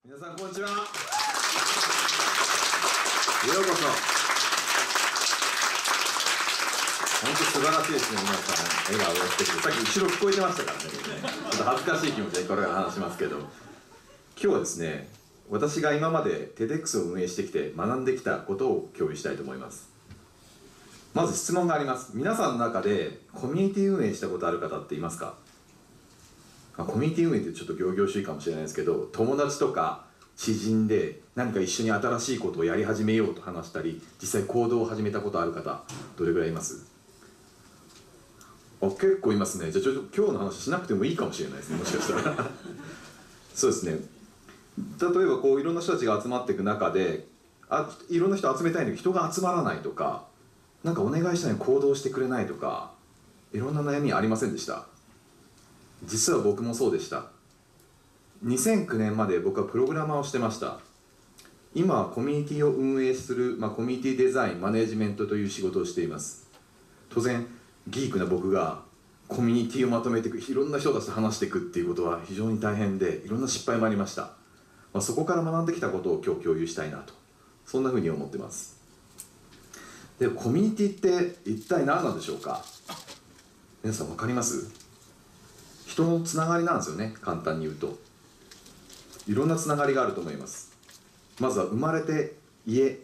皆さんこんにちは。ようこそ。本当素晴らしいですね。皆さん笑顔がしてきて、さっき後ろ聞こえてましたからね。ちょっと恥ずかしい気持ちでこれから話しますけど、今日はですね、私が今まで TEDx を運営してきて学んできたことを共有したいと思います。まず質問があります。皆さんの中でコミュニティ運営したことある方っていますか？コミュニティ運営ってちょっと仰々しいかもしれないですけど、友達とか知人で何か一緒に新しいことをやり始めようと話したり、実際行動を始めたことある方、どれぐらいいます？結構いますね。じゃあちょっと今日の話しなくてもいいかもしれないですね、もしかしたらそうですね。例えばこういろんな人たちが集まっていく中で、いろんな人集めたいのに人が集まらないとか、なんかお願いしたのに行動してくれないとか、いろんな悩みありませんでした？実は僕もそうでした。2009年まで僕はプログラマーをしてました。今はコミュニティを運営する、コミュニティデザインマネジメントという仕事をしています。当然ギークな僕がコミュニティをまとめていく、いろんな人たちと話していくっていうことは非常に大変で、いろんな失敗もありました。そこから学んできたことを今日共有したいなと、そんなふうに思ってます。で、コミュニティって一体何なんでしょうか？皆さん分かります？人のつながりなんですよね。簡単に言うといろんなつながりがあると思います。まずは生まれて家、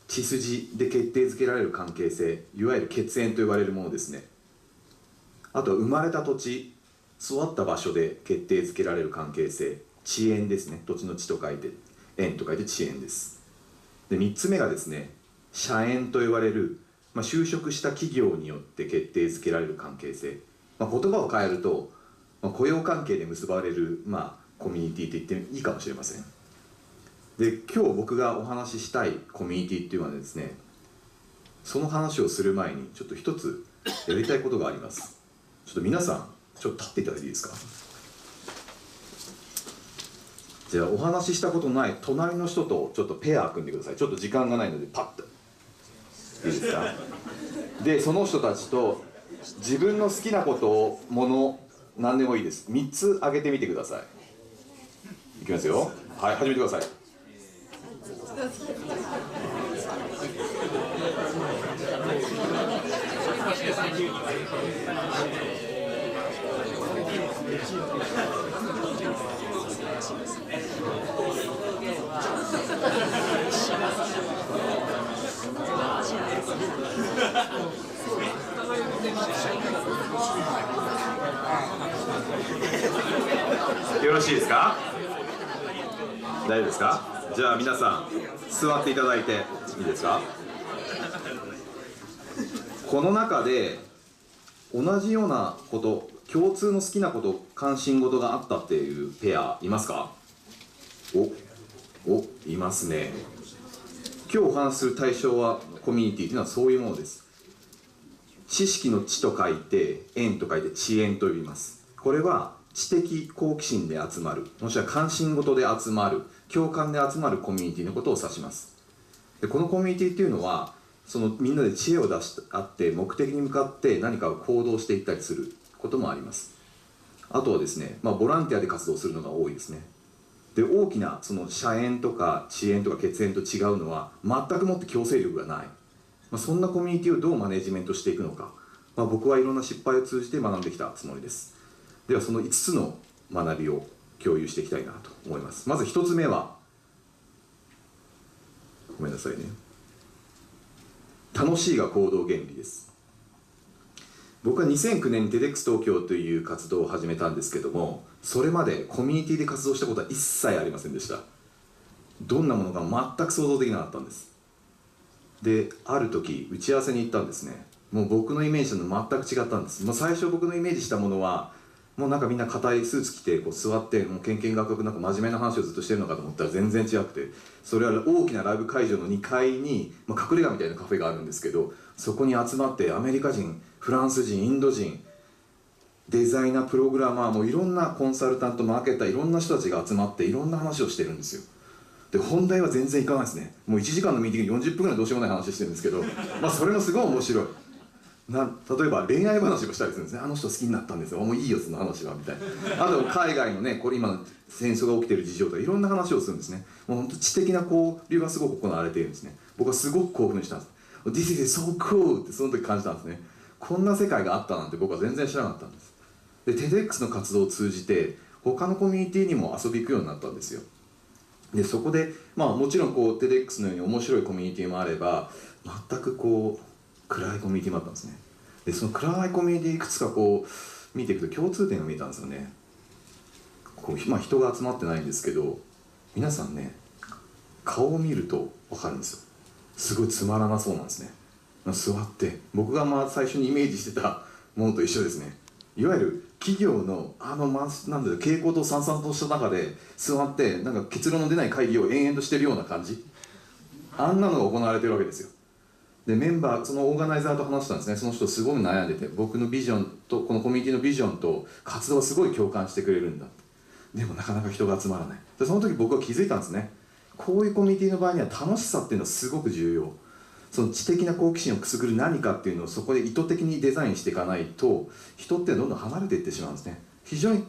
血筋で決定づけられる関係性、いわゆる血縁と呼ばれるものですね。あとは生まれた土地、育った場所で決定づけられる関係性、地縁ですね。土地の地と書いて縁と書いて地縁です。で、3つ目がですね、社縁と呼ばれる、就職した企業によって決定づけられる関係性、言葉を変えると、雇用関係で結ばれる、コミュニティと言っていいかもしれません。で、今日僕がお話ししたいコミュニティっていうのはですね、その話をする前にちょっと一つやりたいことがあります。ちょっと皆さんちょっと立っていただいていいですか？じゃあお話ししたことない隣の人とちょっとペア組んでください。ちょっと時間がないのでパッといいですか？で、その人たちと自分の好きなことを、もの、何でもいいです。3つ挙げてみてください。いきますよ。はい、始めてください。よろしいですか？大丈夫ですか？じゃあ皆さん座っていただいていいですか？この中で同じようなこと、共通の好きなこと、関心事があったっていうペアいますか？いますね。今日お話しする対象はコミュニティというのはそういうものです。知識の知と書いて縁と書いて知縁と呼びます。これは知的好奇心で集まる、もしくは関心事で集まる、共感で集まるコミュニティのことを指します。で、このコミュニティっていうのはみんなで知恵を出し合って目的に向かって何かを行動していったりすることもあります。あとはですね、ボランティアで活動するのが多いですね。で、大きな社縁とか地縁とか血縁と違うのは全くもって強制力がない、そんなコミュニティをどうマネジメントしていくのか、僕はいろんな失敗を通じて学んできたつもりです。ではその5つの学びを共有していきたいなと思います。まず1つ目は、ごめんなさいね、楽しいが行動原理です。僕は2009年に TEDx 東京という活動を始めたんですけども、それまでコミュニティで活動したことは一切ありませんでした。どんなものか全く想像できなかったんです。で、ある時打ち合わせに行ったんですね。もう僕のイメージと全く違ったんです。最初僕のイメージしたものは、もうなんかみんな硬いスーツ着て座って、もうけんけんがくがくなんか真面目な話をずっとしてるのかと思ったら全然違くて、それは大きなライブ会場の2階に、隠れ家みたいなカフェがあるんですけど、そこに集まってアメリカ人、フランス人、インド人、デザイナー、プログラマー、もいろんなコンサルタント、マーケター、いろんな人たちが集まっていろんな話をしてるんですよ。で、本題は全然いかないですね。もう1時間のミーティング40分ぐらいどうしようもない話してるんですけど、それもすごい面白い。例えば恋愛話をしたりするんですね。あの人好きになったんですよ、もういいよその話はみたいな。あと海外のね、これ今戦争が起きてる事情とかいろんな話をするんですね。もう本当知的な交流がすごく行われているんですね。僕はすごく興奮したんです。 This is so cool ってその時感じたんですね。こんな世界があったなんて僕は全然知らなかったんです。で TEDx の活動を通じて他のコミュニティにも遊び行くようになったんですよ。でそこでもちろんTEDx のように面白いコミュニティもあれば、全く暗いコミュニティもあったんですね。でその暗いコミュニティいくつか見ていくと共通点が見えたんですよね。人が集まってないんですけど、皆さんね、顔を見ると分かるんですよ。すごいつまらなそうなんですね。座って僕が最初にイメージしてたものと一緒ですね。いわゆる企業の蛍光灯さんさんとした中で座って結論の出ない会議を延々としてるような感じ、あんなのが行われてるわけですよ。でメンバー、そのオーガナイザーと話したんですね。その人すごい悩んでて、僕のビジョンとこのコミュニティのビジョンと活動はすごい共感してくれるんだ。でもなかなか人が集まらない。でその時僕は気づいたんですね。こういうコミュニティの場合には楽しさっていうのはすごく重要。その知的な好奇心をくすぐる何かっていうのをそこで意図的にデザインしていかないと、人ってどんどん離れていってしまうんですね。非常に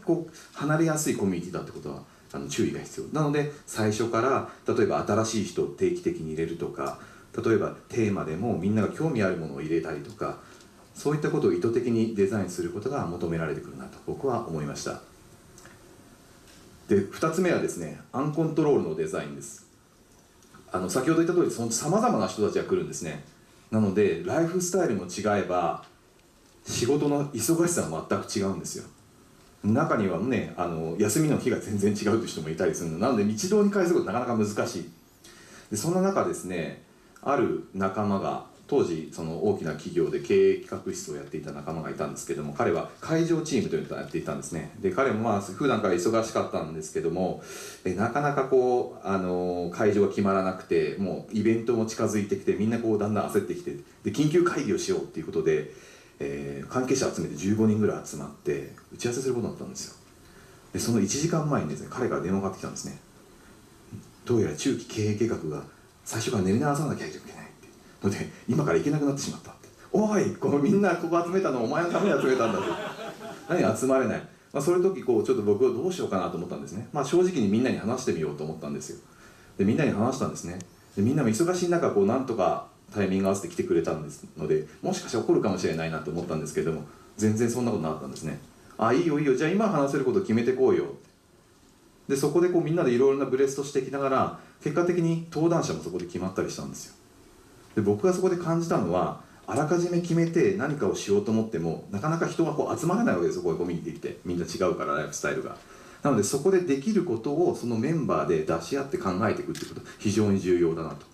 離れやすいコミュニティだってことは注意が必要なので、最初から例えば新しい人を定期的に入れるとか、例えばテーマでもみんなが興味あるものを入れたりとか、そういったことを意図的にデザインすることが求められてくるなと僕は思いました。で2つ目はですね、アンコントロールのデザインです。先ほど言った通りさまざまな人たちが来るんですね。なのでライフスタイルも違えば仕事の忙しさは全く違うんですよ。中にはね、休みの日が全然違うという人もいたりするのなので、一堂に会することなかなか難しい。でそんな中ですね、ある仲間が当時その大きな企業で経営企画室をやっていた仲間がいたんですけども、彼は会場チームというのをやっていたんですね。で彼も普段から忙しかったんですけども、なかなか会場が決まらなくて、もうイベントも近づいてきて、みんなだんだん焦ってきて、で緊急会議をしようっていうことで、関係者集めて15人ぐらい集まって打ち合わせすることになったんですよ。でその1時間前にですね、彼から電話がかかってきたんですね。どうやら中期経営計画が最初から練り直さなきゃいけないので、今から行けなくなってしまったって。おい、みんなここ集めたのお前のために集めたんだと。何集まれない。そういう時ちょっと僕はどうしようかなと思ったんですね。正直にみんなに話してみようと思ったんですよ。でみんなに話したんですね。でみんなも忙しい中なんとかタイミング合わせて来てくれたんですので、もしかして怒るかもしれないなと思ったんですけれども、全然そんなことなかったんですね。いいよいいよ、じゃあ今話せることを決めてこうよ。でそこでみんなでいろいろなブレストしていきながら、結果的に登壇者もそこで決まったりしたんですよ。で僕がそこで感じたのは、あらかじめ決めて何かをしようと思ってもなかなか人が集まらないわけですよ。こういうコミュニティってみんな違うから、ライフスタイルが。なのでそこでできることをそのメンバーで出し合って考えていくっていうこと、非常に重要だなと。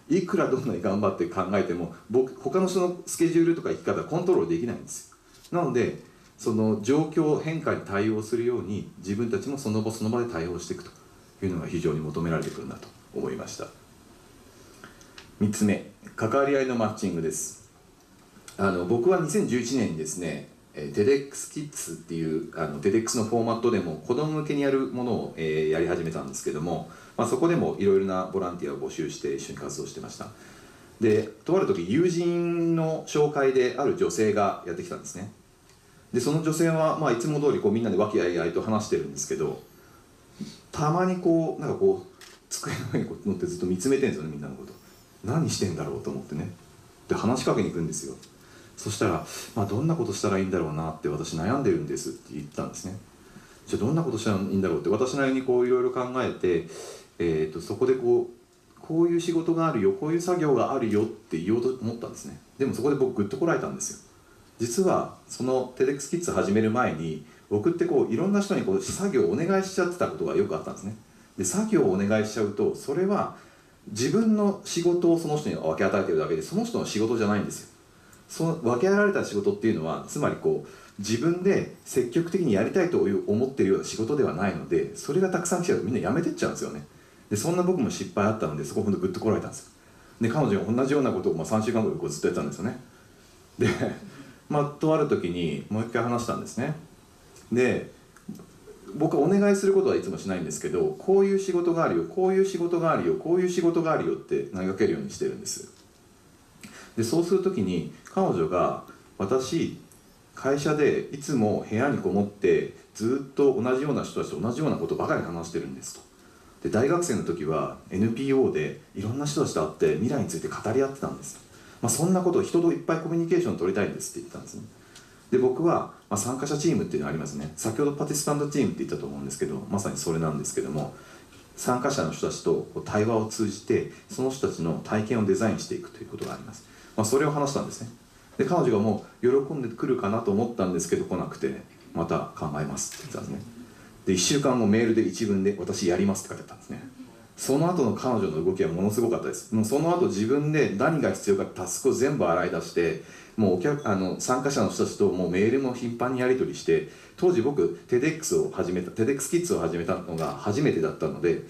いくらどんなに頑張って考えても他の人のスケジュールとか生き方コントロールできないんですよ。なのでその状況変化に対応するように、自分たちもその場その場で対応していくというのが非常に求められてくるなと思いました。3つ目、関わり合いのマッチングです。僕は2011年にですね、TEDx キッズっていうTEDx のフォーマットでも子ども向けにやるものを、やり始めたんですけども、そこでもいろいろなボランティアを募集して一緒に活動してました。でとある時、友人の紹介である女性がやってきたんですね。でその女性は、いつも通りみんなで和気あいあいと話してるんですけど、たまに机の上に乗ってずっと見つめてるんですよね、みんなのこと。何してんだろうと思ってね。で話しかけに行くんですよ。そしたら、どんなことしたらいいんだろうなって、私悩んでるんですって言ったんですね。じゃあどんなことしたらいいんだろうって私なりにいろいろ考えて、そこでこういう仕事があるよ、こういう作業があるよって言おうと思ったんですね。でもそこで僕グッとこらえたんですよ。実はその TEDx キッズ始める前に、僕っていろんな人に作業をお願いしちゃってたことがよくあったんですね。で作業をお願いしちゃうと、それは自分の仕事をその人に分け与えてるだけで、その人の仕事じゃないんですよ。その分け与えられた仕事っていうのは、つまり自分で積極的にやりたいと思ってるような仕事ではないので、それがたくさん来ちゃうとみんな辞めてっちゃうんですよね。でそんな僕も失敗あったので、そこほんとグッとこられたんですよ。で彼女が同じようなことを3週間後にずっとやってたんですよね。でとある時にもう一回話したんですね。で僕はお願いすることはいつもしないんですけど、こういう仕事があるよ、こういう仕事があるよ、こういう仕事があるよって投げかけるようにしてるんです。でそうする時に彼女が私会社でいつも部屋にこもってずっと同じような人たちと同じようなことばかり話してるんですと。で大学生の時は NPO でいろんな人たちと会って未来について語り合ってたんです。そんなことを人といっぱいコミュニケーションを取りたいんですって言ってたんですね。で僕は、参加者チームっていうのがありますね。先ほどパティスパントチームって言ったと思うんですけど、まさにそれなんですけども、参加者の人たちと対話を通じてその人たちの体験をデザインしていくということがあります。それを話したんですね。で彼女がもう喜んでくるかなと思ったんですけど来なくて、また考えますって言ってたんですね。で1週間後メールで一文で私やりますって書いてあったんですね。その後の彼女の動きはものすごかったです。もうその後自分で何が必要かタスクを全部洗い出して、もう参加者の人たちともうメールも頻繁にやり取りして、当時僕 TEDx キッズを始めたのが初めてだったので、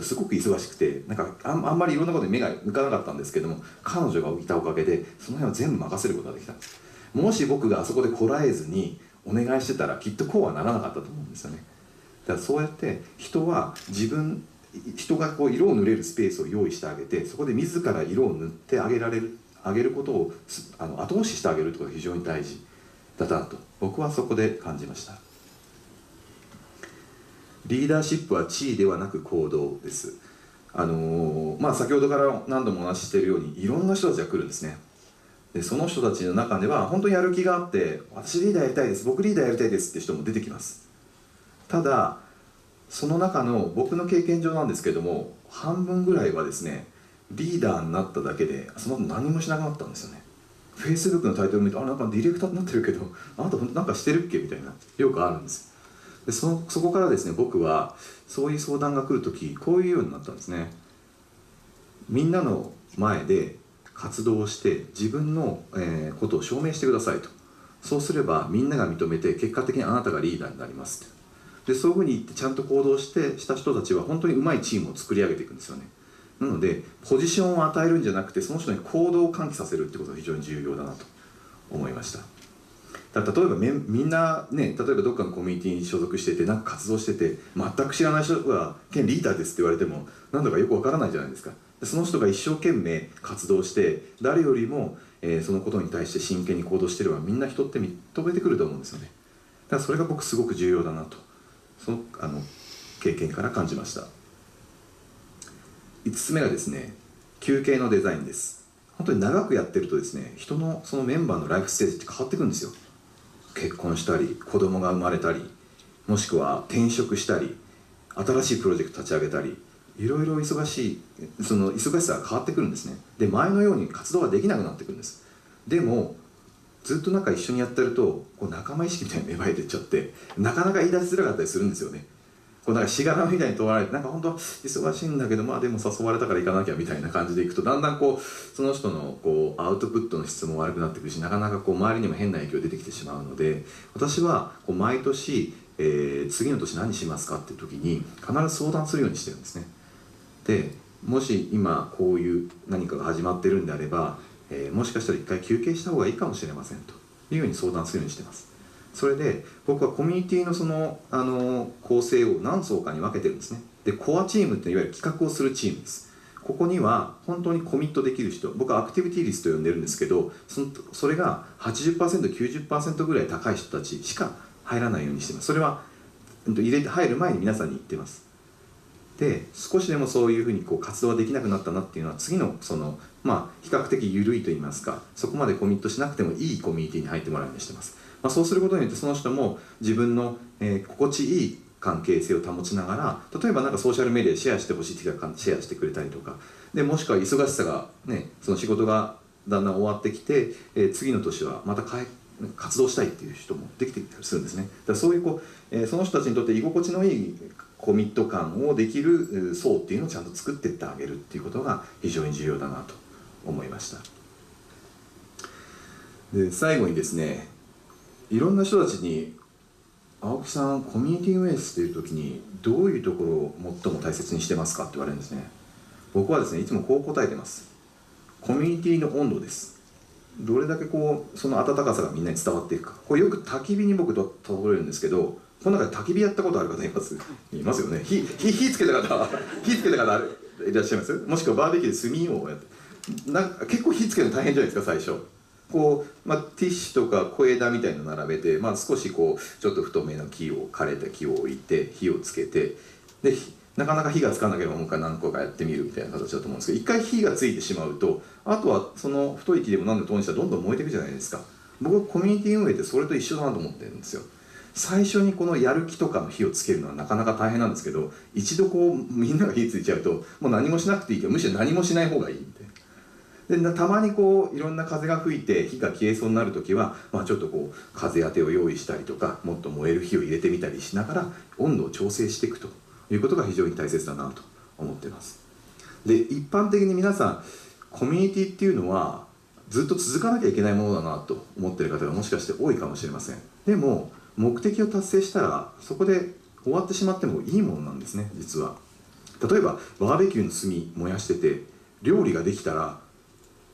すごく忙しくてあんまりいろんなことに目が向かなかったんですけども、彼女がいたおかげでその辺を全部任せることができたんです。もし僕があそこでこらえずにお願いしてたらきっとこうはならなかったと思うんですよね。だからそうやって人が色を塗れるスペースを用意してあげて、そこで自ら色を塗ってあげることを後押ししてあげるということが非常に大事だなと僕はそこで感じました。リーダーシップは地位ではなく行動です。先ほどから何度もお話ししているようにいろんな人たちが来るんですね。でその人たちの中では本当にやる気があって、私リーダーやりたいです、僕リーダーやりたいですって人も出てきます。ただその中の僕の経験上なんですけども、半分ぐらいはですね、リーダーになっただけでその後何もしなくなったんですよね。 Facebook のタイトル見て、なんかディレクターになってるけどあなたなんかしてるっけみたいな、よくあるんです。でそこからですね、僕はそういう相談が来るときこういうようになったんですね。みんなの前で活動して自分のことを証明してくださいと。そうすればみんなが認めて結果的にあなたがリーダーになりますと。でそういうふうに言ってちゃんと行動した人たちは本当にうまいチームを作り上げていくんですよね。なのでポジションを与えるんじゃなくて、その人に行動を喚起させるってことが非常に重要だなと思いました。例えばみんなね、例えばどっかのコミュニティに所属しててなんか活動してて、全く知らない人が「リーダーです」って言われてもなんだかよくわからないじゃないですか。でその人が一生懸命活動して誰よりも、そのことに対して真剣に行動してればみんな人って認めてくると思うんですよね。だからそれが僕すごく重要だなとその経験から感じました。5つ目がですね、休憩のデザインです。本当に長くやってるとですね、人のそのメンバーのライフステージって変わってくるんですよ。結婚したり子供が生まれたり、もしくは転職したり新しいプロジェクト立ち上げたり、いろいろその忙しさが変わってくるんですね。で前のように活動ができなくなってくるんです。でもずっと一緒にやってると仲間意識みたいに芽生えてっちゃって、なかなか言い出しづらかったりするんですよね。しがらみみたいに問われて、本当は忙しいんだけどでも誘われたから行かなきゃみたいな感じでいくと、だんだんその人のアウトプットの質も悪くなってくるし、なかなか周りにも変な影響出てきてしまうので、私は毎年、次の年何しますかっていう時に必ず相談するようにしてるんですね。でもし今こういう何かが始まってるんであれば、もしかしたら一回休憩した方がいいかもしれませんというように相談するようにしてます。それで僕はコミュニティの構成を何層かに分けてるんですね。でコアチームっていわゆる企画をするチームです。ここには本当にコミットできる人、僕はアクティビティ率と呼んでるんですけど、それが 80%、90% ぐらい高い人たちしか入らないようにしてます。それは入る前に皆さんに言ってます。で少しでもそういうふうに活動ができなくなったなっていうのは、次の比較的緩いといいますか、そこまでコミットしなくてもいいコミュニティに入ってもらうようにしてます。そうすることによってその人も自分の、心地いい関係性を保ちながら、例えばソーシャルメディアでシェアしてほしいって言ったらシェアしてくれたりとかで、もしくは忙しさがその仕事がだんだん終わってきて、次の年はまた活動したいっていう人もできてきたりするんですね。だからそういうその人たちにとって居心地のいいコミット感をできる層っていうのをちゃんと作っていってあげるっていうことが非常に重要だなと思いました。で最後にですね、いろんな人たちに「青木さんコミュニティ運営している時にどういうところを最も大切にしてますか?」って言われるんですね。僕はですねいつもこう答えてます。コミュニティの温度です。どれだけその温かさがみんなに伝わっていくか。よく焚き火に僕と例えるんですけど、この中で焚き火やったことある方いますよね。火つけた方いらっしゃいます？もしくはバーベキューで炭をやって結構火つけるの大変じゃないですか最初。こう、ティッシュとか小枝みたいの並べて、少しこうちょっと太めの枯れた木を置いて火をつけて、でなかなか火がつかなければもう一回何個かやってみるみたいな形だと思うんですけど、一回火がついてしまうとあとはその太い木でも何でも投入したらどんどん燃えていくじゃないですか。僕はコミュニティ運営ってそれと一緒だなと思ってるんですよ。最初にこのやる気とかの火をつけるのはなかなか大変なんですけど、一度こうみんなが火ついちゃうともう何もしなくていいけど、むしろ何もしない方がいいみたいな。でたまにこういろんな風が吹いて火が消えそうになる時は、ちょっとこう風当てを用意したりとか、もっと燃える火を入れてみたりしながら温度を調整していくということが非常に大切だなと思っています。で一般的に皆さんコミュニティっていうのはずっと続かなきゃいけないものだなと思っている方がもしかして多いかもしれません。でも目的を達成したらそこで終わってしまってもいいものなんですね。実は例えばバーベキューの炭燃やしてて料理ができたら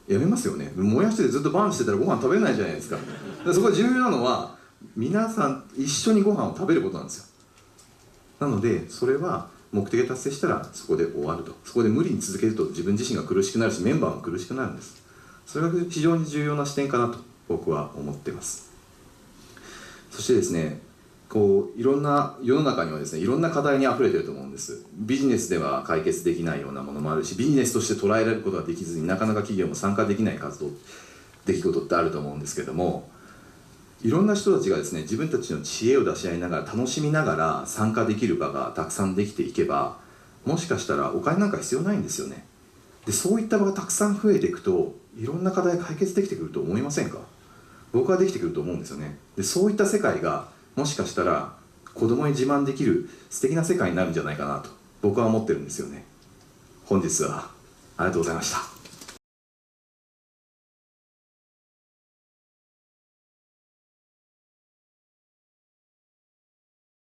やめますよね。燃やしててずっとバーンしてたらご飯食べれないじゃないですか。そこで重要なのは皆さん一緒にご飯を食べることなんですよ。なのでそれは目的が達成したらそこで終わると。そこで無理に続けると自分自身が苦しくなるし、メンバーも苦しくなるんです。それが非常に重要な視点かなと僕は思っています。そしてですね、こういろんな世の中にはですね、いろんな課題にあふれていると思うんです。ビジネスでは解決できないようなものもあるし、ビジネスとして捉えられることができずになかなか企業も参加できない出来事ってあると思うんですけども、いろんな人たちがですね、自分たちの知恵を出し合いながら楽しみながら参加できる場がたくさんできていけば、もしかしたらお金なんか必要ないんですよね。でそういった場がたくさん増えていくといろんな課題解決できてくると思いませんか？僕はできてくると思うんですよね。でそういった世界がもしかしたら子供に自慢できる素敵な世界になるんじゃないかなと僕は思ってるんですよね。本日はありがとうございました。